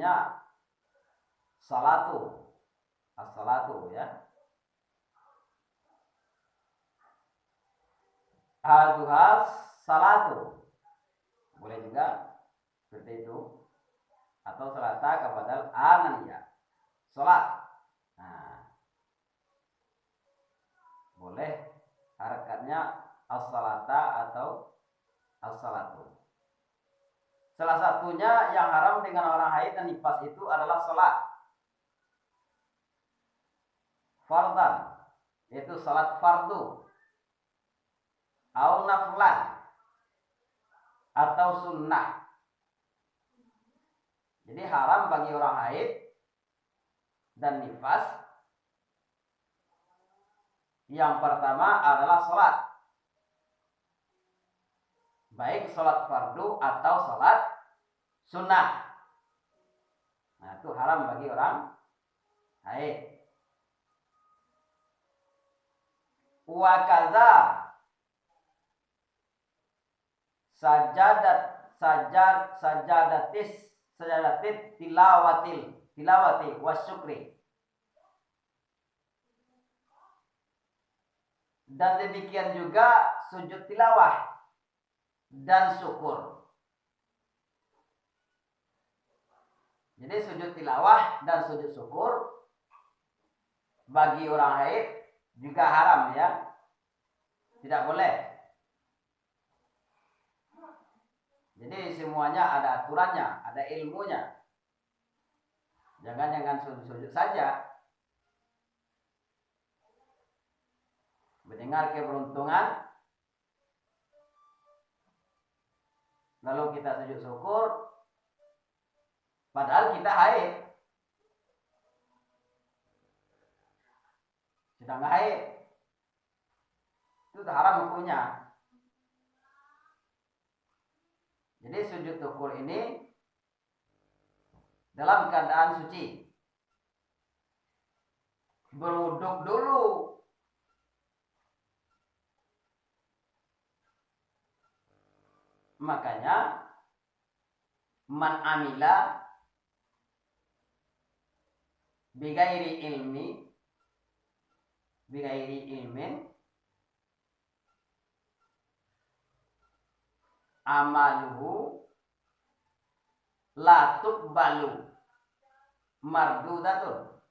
namanya salatu. As-salatu ya. Ahaduha salatu. Boleh juga seperti itu. Atau salata kepada ananiya. Salat. Nah, boleh harakatnya as-salata atau as-salatu. Salah satunya yang haram dengan orang haid dan nifas itu adalah salat fardan, yaitu salat fardu, au naflan, atau sunnah. Jadi haram bagi orang haid dan nifas yang pertama adalah salat, baik salat fardu atau salat sunnah. Nah, itu haram bagi orang haid. Wa kadza sajadatit tilawati wasyukri. Dan demikian juga sujud tilawah dan syukur. Jadi sujud tilawah dan sujud syukur bagi orang haid juga haram ya. Tidak boleh. Jadi semuanya ada aturannya, ada ilmunya. Jangan sujud-sujud saja. Mendengar keberuntungan, lalu kita sujud syukur, padahal kita haid. Sedang haid. Itu haram hukumnya. Jadi sujud syukur ini dalam keadaan suci. Berwuduk dulu. Makanya man amila bighairi ilmin amaluhu la tuqbalu mardudatun.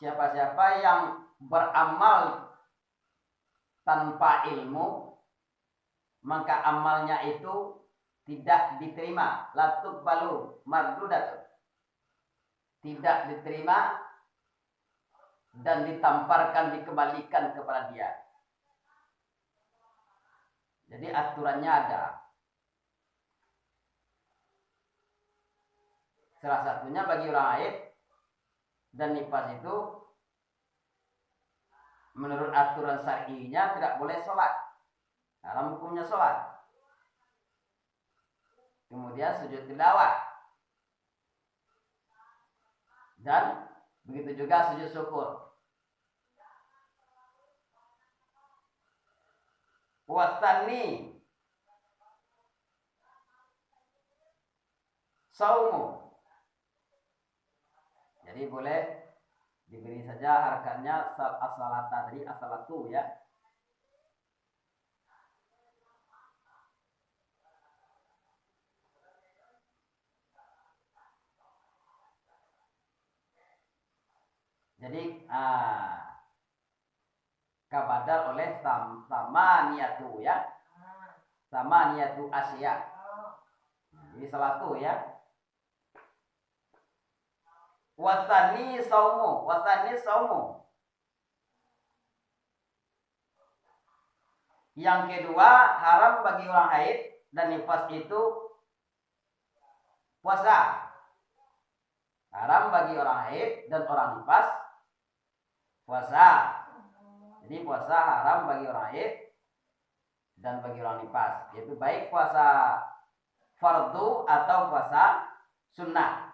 Siapa-siapa yang beramal tanpa ilmu, maka amalnya itu tidak diterima. La tuqbalu mardudatun. Tidak diterima dan ditamparkan, dikembalikan kepada dia. Jadi aturannya ada. Salah satunya bagi orang haid dan nifas itu menurut aturan syar'inya tidak boleh sholat. Haram hukumnya sholat. Kemudian sujud tilawah. Dan begitu juga sujud syukur. Wasani saumu. Jadi boleh diberi saja harakatnya as-salata tadi, as-salatu ya. Jadi kabadar oleh sama niatu ya, sama niatu Asia. Jadi salatu ya. Wasani saumu. Yang kedua, haram bagi orang haid dan nifas itu puasa. Haram bagi orang haid dan orang nifas puasa. Jadi puasa haram bagi orang haid dan bagi orang nifas. Yaitu baik puasa fardu atau puasa sunnah.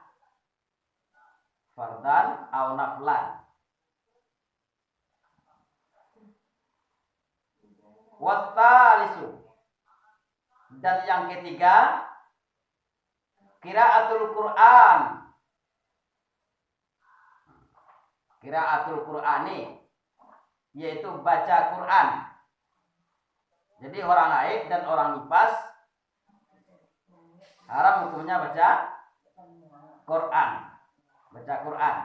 Fardan au naflan. Wattalisu. Dan yang ketiga, Qiraatul Quran. Qiraatul Qurani, yaitu baca Quran. Jadi orang haid dan orang nifas haram hukumnya baca Quran. Baca Quran.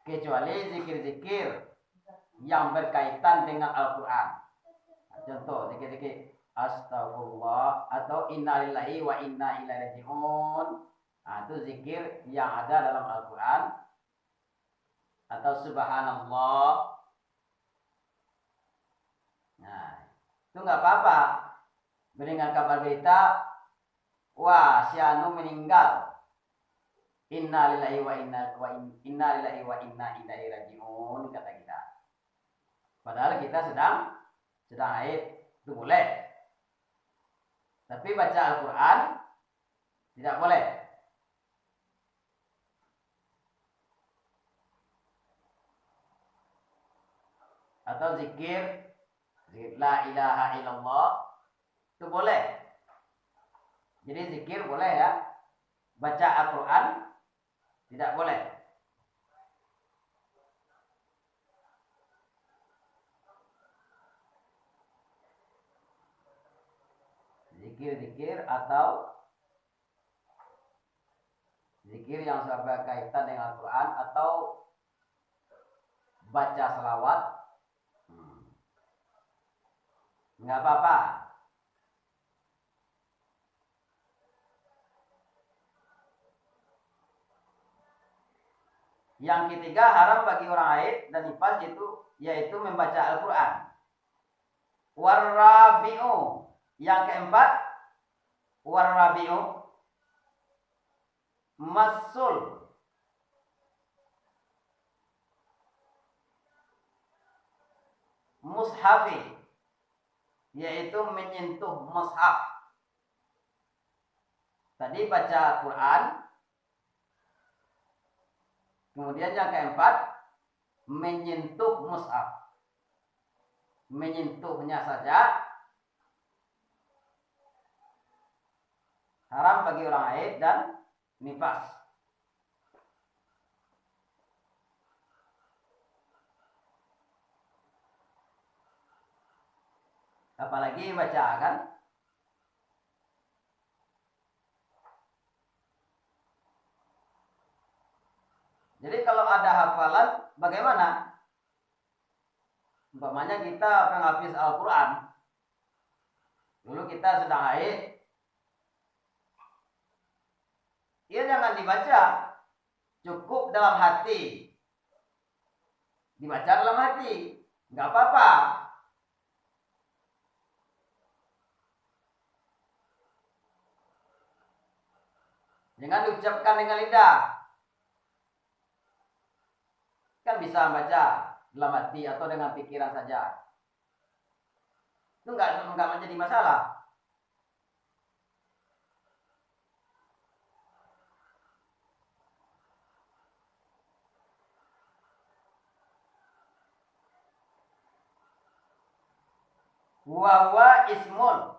Kecuali zikir-zikir yang berkaitan dengan Al-Quran. Contoh zikir-zikir astagfirullah atau innalillahi wa inna ilaihi raji'un. Nah, itu zikir yang ada dalam Al-Quran. Atau subhanallah. Nah, itu nggak apa-apa. Mendengar kabar berita, wah, si anu meninggal. Innalillahi wa inna ilaihi raji'un, kata kita. Padahal kita sedang haid, itu boleh. Tapi baca Al-Quran tidak boleh. Atau zikir la ilaha illallah, itu boleh. Jadi zikir boleh ya. Baca Al-Quran tidak boleh. Zikir-zikir atau zikir yang berkaitan dengan Al-Quran atau baca selawat, nggak apa-apa. Yang ketiga haram bagi orang haid dan nifas yaitu membaca Al-Quran. Warabi'u, yang keempat, warabi'u masul mushafi, yaitu menyentuh mushaf. Tadi baca Quran. Kemudian yang keempat, menyentuh mushaf. Menyentuhnya saja haram bagi orang haid dan nifas. Apalagi baca kan? Jadi kalau ada hafalan, bagaimana? Umpamanya kita penghafiz Al-Quran. Dulu kita sedang haid. Ya jangan dibaca. Cukup dalam hati. Dibaca dalam hati. Nggak apa-apa. Jangan diucapkan dengan lidah. Kan bisa baca dalam hati atau dengan pikiran saja. Itu enggak menjadi masalah. Wa ismun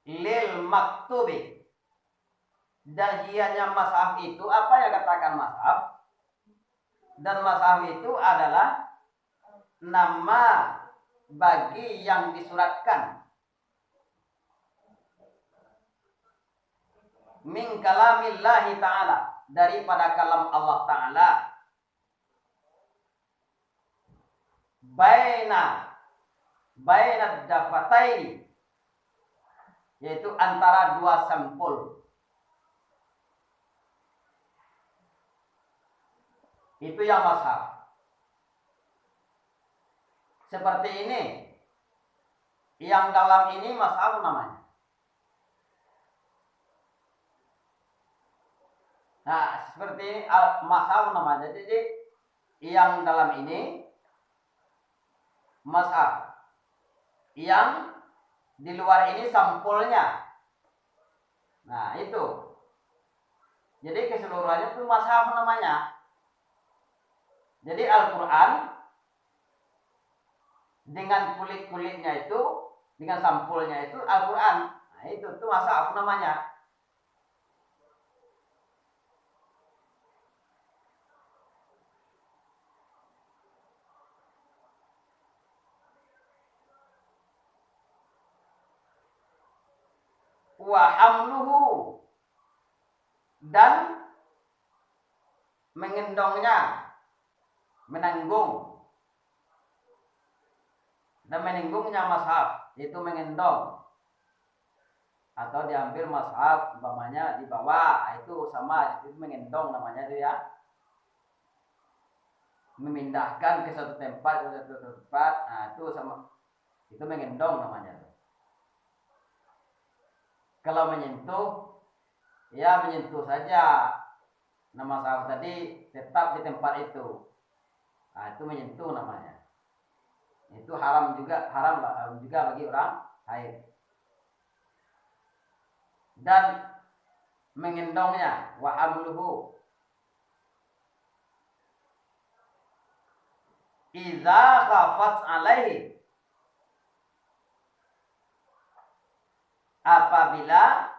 lil maktubi. Dan ianya mashaf itu, apa yang katakan mashaf? Dan mashaf itu adalah nama bagi yang disuratkan. Min kalamillahi ta'ala, daripada kalam Allah Ta'ala. Baina dafataini, yaitu antara dua sampul. Itu yang mashaf. Seperti ini. Yang dalam ini mashaf namanya. Nah, seperti ini mashaf namanya. Jadi yang dalam ini mashaf. Yang di luar ini sampulnya. Nah, itu. Jadi keseluruhannya itu mashaf namanya. Jadi Al-Quran dengan kulit-kulitnya itu, dengan sampulnya itu Al-Quran. Nah, itu mashaf namanya. Wa hamluhu, dan mengendongnya, menanggung. Dan menanggungnya mashaf, itu mengendong. Atau diambil mashaf, umpamanya di bawah, itu sama, itu mengendong namanya itu ya. Memindahkan ke satu tempat, ke satu tempat, nah itu sama, itu mengendong namanya. Kalau menyentuh, ya menyentuh saja. Nama sahabat tadi tetap di tempat itu. Nah, itu menyentuh namanya. Itu haram juga bagi orang haid. Dan mengendongnya, wa amluhu, idza khafat alaihi, apabila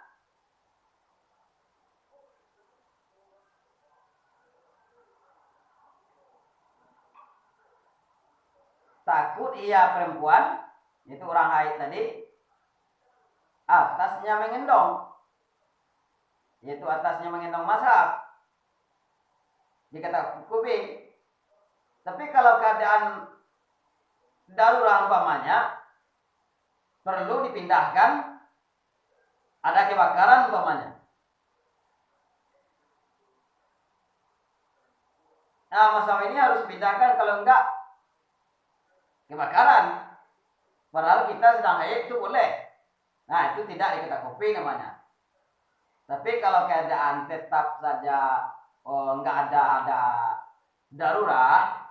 takut ia perempuan, itu orang haid tadi, atasnya mengendong, yaitu atasnya mengendong mashaf, dikata kuping. Tapi kalau keadaan darurat umpamanya, perlu dipindahkan, ada kebakaran umpamanya. Nah, mashaf ini harus dipindahkan, kalau enggak kebakaran. Padahal kita sedang haid itu boleh. Nah, itu tidak diketahui namanya. Tapi kalau keadaan tetap saja enggak ada darurat,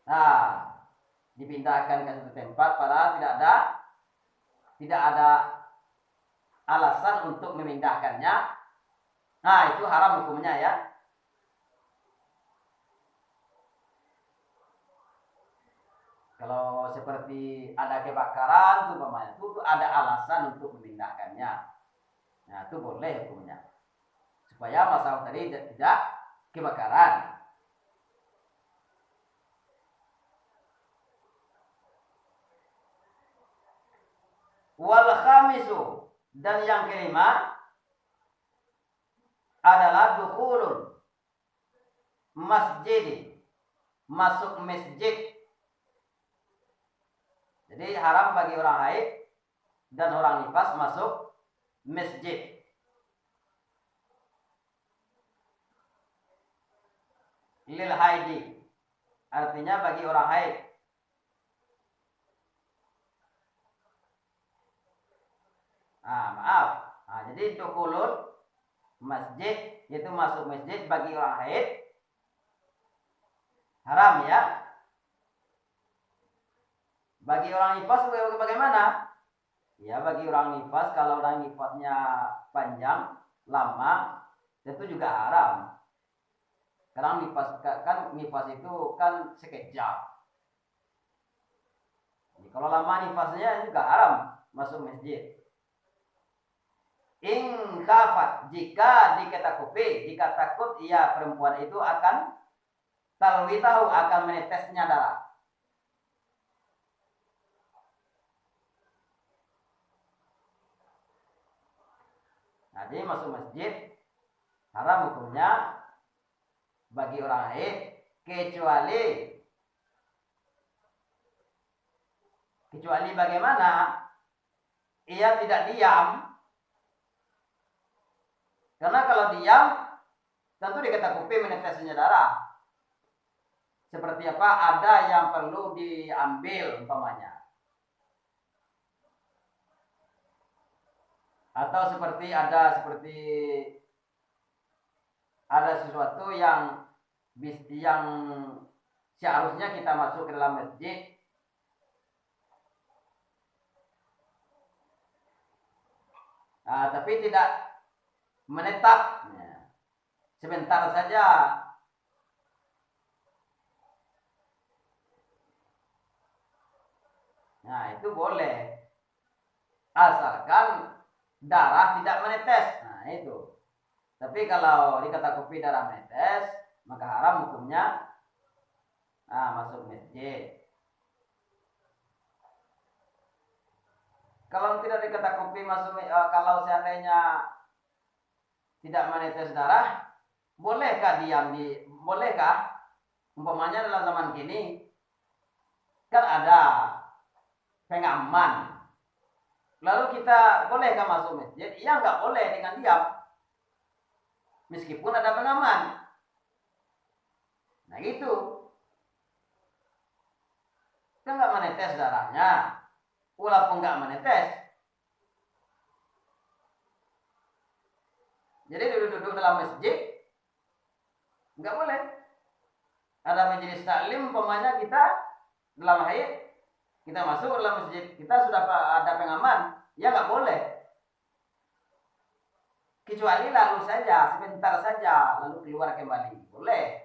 nah dipindahkan ke satu tempat padahal tidak ada alasan untuk memindahkannya. Nah, itu haram hukumnya ya. Kalau seperti ada kebakaran tuh umpamanya, itu ada alasan untuk memindahkannya. Nah, itu boleh hukumnya. Supaya masalah tadi tidak kebakaran. Wal khamisu, dan yang kelima adalah dukhulun masjid, masuk masjid. Jadi haram bagi orang haid dan orang nifas masuk masjid. Lil haidi, artinya bagi orang haid. Jadi dukhulun masjid, itu masuk masjid bagi orang haid haram ya. Bagi orang nifas bagaimana? Ya, bagi orang nifas, kalau orang nifasnya panjang, lama, itu juga haram. Karena nifas itu kan sekejap. Jadi, kalau lama nifasnya juga haram masuk masjid. In khafat, jika diketakuti, jika takut ia perempuan itu akan talwitahu, akan menetesnya darah. Jadi masuk masjid haram hukumnya bagi orang haid, kecuali bagaimana? Ia tidak diam. Karena kalau diam, tentu diketahui menetesnya darah. Seperti apa? Ada yang perlu diambil umpamanya. Atau seperti ada sesuatu yang seharusnya kita masuk ke dalam masjid, tapi tidak menetap, sebentar saja. Nah, itu boleh. Asalkan darah tidak menetes. Nah, itu. Tapi kalau diketahui darah menetes, maka haram hukumnya masuk masjid. Kalau tidak diketahui masuk, kalau seandainya tidak menetes darah, bolehkah umpamanya dalam zaman kini kan ada pengaman. Lalu kita bolehkah masuk masjid? Iya, nggak boleh dengan diam. Meskipun ada pengaman. Nah itu. Kan nggak menetes darahnya. Walaupun nggak menetes. Jadi duduk-duduk dalam masjid nggak boleh. Ada majelis taklim, umpamanya kita dalam haid, kita masuk dalam masjid, kita sudah ada pengaman, ya nggak boleh. Kecuali lalu saja, sebentar saja, lalu keluar kembali, boleh.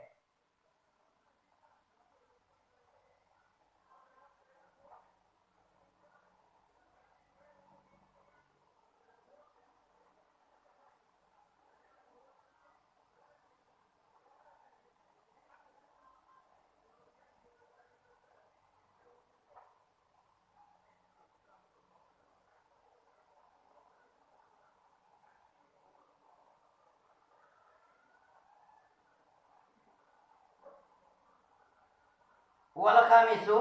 Wal khamisu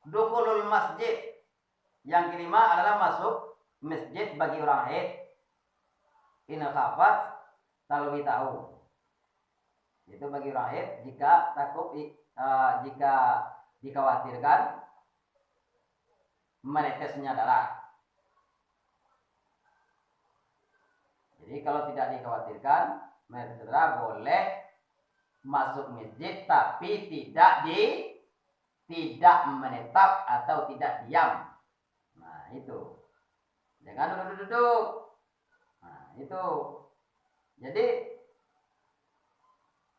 dukhulul masjid. Yang kelima adalah masuk masjid bagi orang haid. In khafat talwi tahu. Itu bagi orang haid jika jika dikhawatirkan menetesnya darah. Jadi kalau tidak dikhawatirkan menetes darah, boleh masuk masjid tapi tidak menetap atau tidak diam. Nah, itu. Jangan duduk-duduk. Nah, itu. Jadi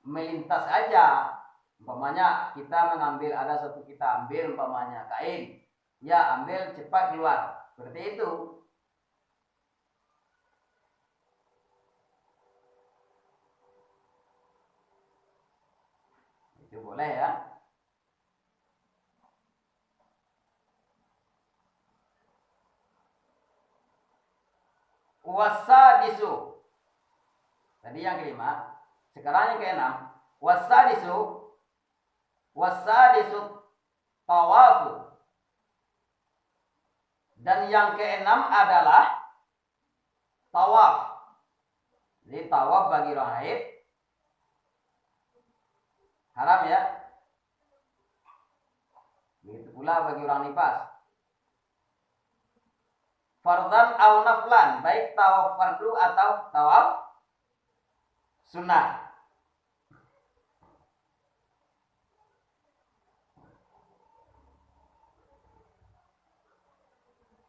melintas aja. Umpamanya kita mengambil, ada satu kita ambil umpamanya kain. Ya, ambil cepat keluar. Seperti itu. Itu boleh ya. Wasadisu. Tadi yang kelima, sekarang yang keenam. Wasadisu tawafu. Dan yang keenam adalah tawaf. Jadi tawaf bagi orang haid haram ya. Begitu pula bagi orang nifas. Fardan au naflan, baik tawaf fardu atau tawaf sunnah.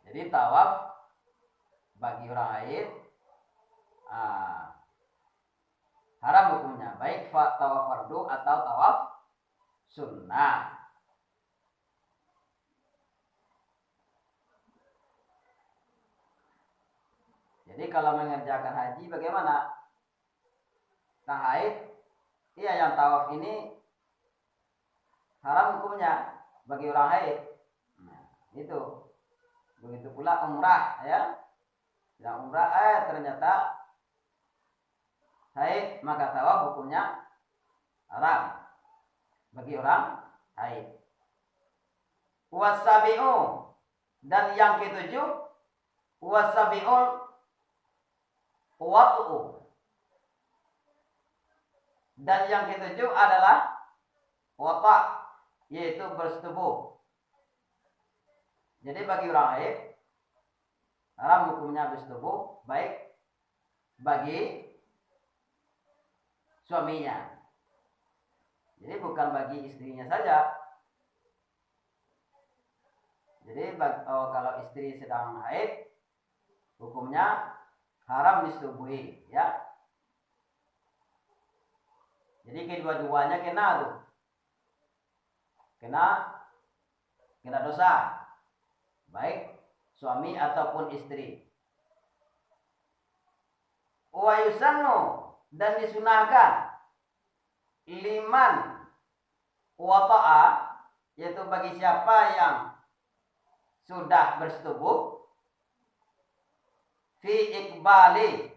Jadi tawaf bagi orang haid haram hukumnya, baik tawaf fardu atau tawaf sunnah. Jadi kalau mengerjakan haji bagaimana? Nah haid, iya yang tawaf ini haram hukumnya bagi orang haid. Nah, itu. Begitu pula umrah ya. Yang umrah ternyata haid, maka tawaf hukumnya haram bagi orang haid. Wasabi'u, dan yang ketujuh wasabi'ul wat'u, dan yang ketujuh adalah wata', yaitu bersetubuh. Jadi bagi orang haid haram hukumnya bersetubuh, baik bagi suaminya. Jadi bukan bagi istrinya saja. Jadi kalau istri sedang haid, hukumnya haram disetubuhi, ya. Jadi kedua-duanya kena tuh. Kena dosa. baik suami ataupun istri. Wa yusannu, dan disunahkan, liman wata'a, yaitu bagi siapa yang sudah bersetubuh, fi ikbali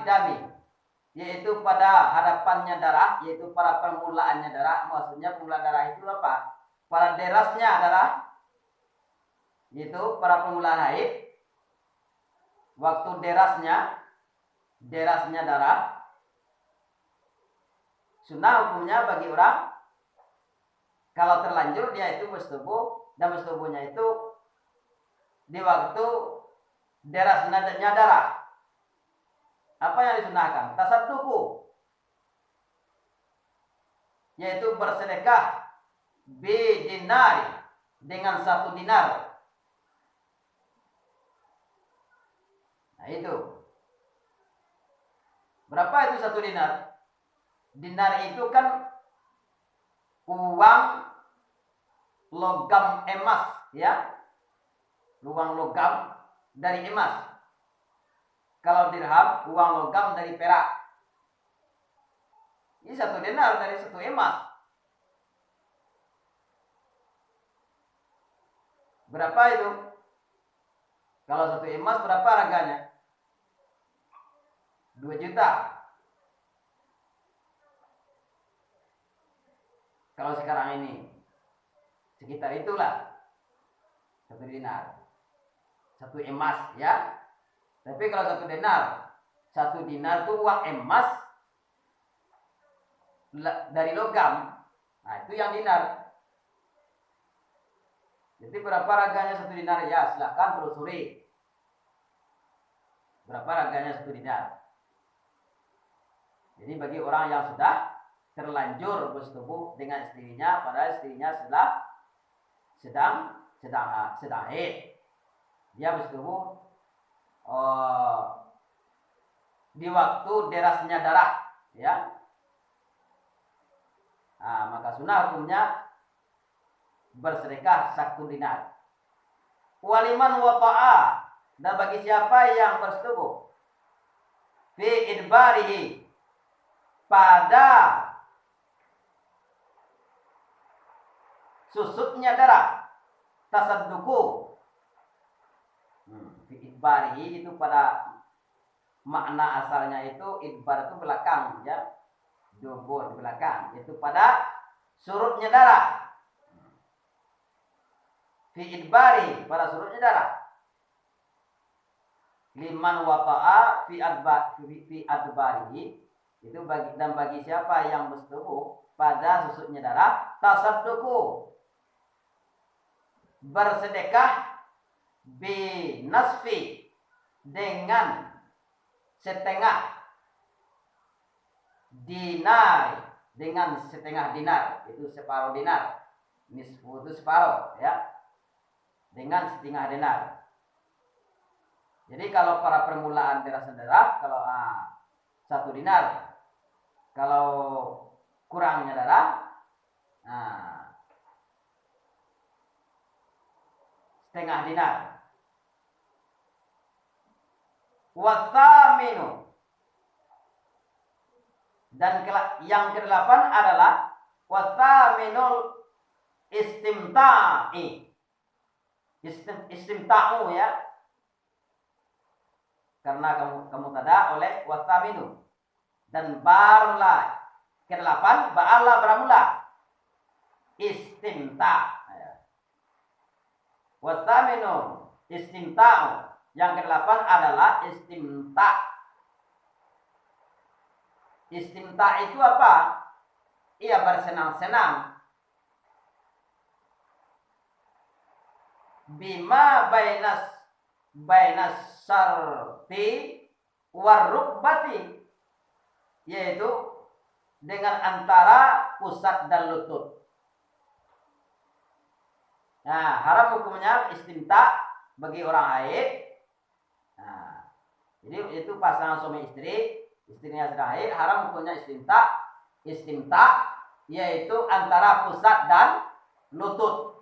dami, yaitu pada hadapannya darah, yaitu pada permulaannya darah. Maksudnya permulaan darah itu apa? Pada derasnya darah, yaitu pada permulaan haid. Waktu derasnya darah, sunnah hukumnya bagi orang kalau terlanjur dia itu bersetubuh, dan bersetubuhnya itu di waktu derasnya darah. Apa yang disunahkan? Tasadduqu, yaitu bersedekah dinari, dengan 1 dinar. Nah itu. Berapa itu 1 dinar? Dinar itu kan uang logam emas, ya. Uang logam dari emas. Kalau dirham, uang logam dari perak. Ini 1 dinar dari 1 emas. Berapa itu? Kalau 1 emas berapa harganya? 2 juta. Kalau sekarang ini sekitar itulah 1 dinar. 1 emas, ya. Tapi kalau 1 dinar itu uang emas dari logam. Nah, itu yang dinar. Jadi berapa harganya 1 dinar? Ya, silakan telusuri. Berapa harganya 1 dinar? Jadi bagi orang yang sudah terlanjur bersetubuh dengan istrinya, padahal istrinya sedang haid, dia bersetubuh di waktu derasnya darah, ya. Nah, maka sunnah hukumnya bersedekah 1 dinar. Waliman wata'a, dan bagi siapa yang bersetubuh fi idbarihi, pada susutnya darah, tasadduqu. Fi idbarihi itu pada makna asalnya itu idbar itu belakang, ya. Dubur di belakang, itu pada surutnya darah. Fi idbari, pada surutnya darah. Liman wata'a fi adbarihi, itu bagi siapa yang bersetubuh pada susutnya darah, tasadduqu, bersedekah binasfi, dengan setengah dinar, dengan setengah dinar, itu separuh dinar. Nisfu itu separuh, ya. Dengan setengah dinar. Jadi kalau para permulaan darah, kalau 1 dinar. Kalau kurangnya darah, setengah dinar. Wathaminu, dan yang ke-8 adalah wathaminul istimta'u, ya. Karena kamu tada oleh wathaminu, dan barulah ke-8 ba'ala beramula istimta'. Wathaminu istimta'u, yang ke-8 adalah istimta'. Istimta' itu apa? Ia bersenang-senang. Bima bainas sarti warukbati, yaitu dengan antara pusat dan lutut. Nah, haram hukumnya istimta' bagi orang haid. Nah, jadi itu pasangan suami istri, istrinya sedang haid, haram hukumnya istimta, yaitu antara pusat dan lutut.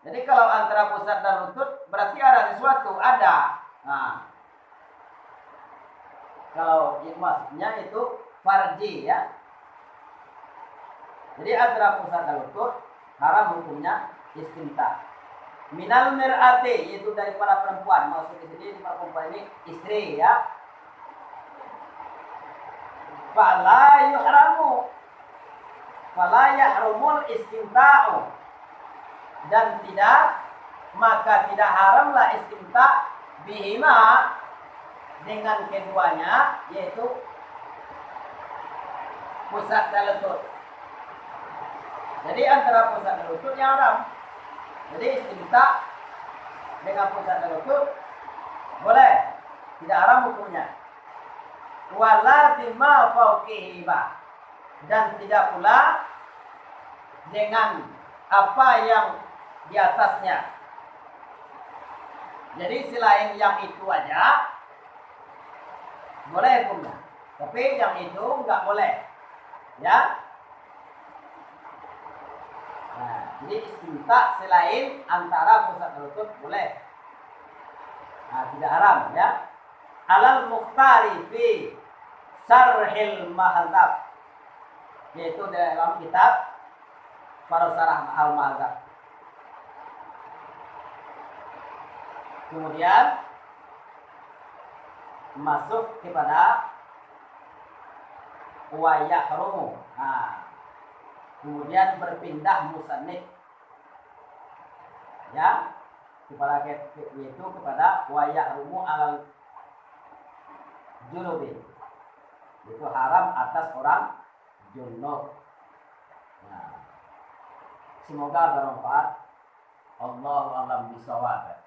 Jadi kalau antara pusat dan lutut berarti ada sesuatu, ada. Nah, kalau maksudnya itu farji ya. Jadi antara pusat dan lutut haram hukumnya istinta. Minal mir'ati, yaitu dari para perempuan. Maksud di sini para perempuan ini istri ya. Fala yuhramu, fala yahrumul istinta'u, dan maka tidak haramlah istinta bihima, dengan keduanya, yaitu pusat dan lutut. Jadi antara pusat dan lutut yang haram. Jadi istinta dengan pusat dan lutut boleh, tidak haram hukumnya. Wala bima fauqihima, dan tidak pula dengan apa yang di atasnya. Jadi selain yang itu aja boleh hukumnya, tapi yang itu nggak boleh ya. Nah, jadi istinta selain antara pusat dan lutut boleh, nah, tidak haram ya. Alal Mukhtari fi Sarhil Mahadzab, yaitu dalam kitab para sarah al-Mahadzab. Kemudian masuk kepada wa yahrumu. Nah, kemudian berpindah musannif ya kepada yaitu kepada wa yahrumu alal junubin, itu haram atas orang junub. Nah, semoga bermanfaat. Allahu a'lam bishawab.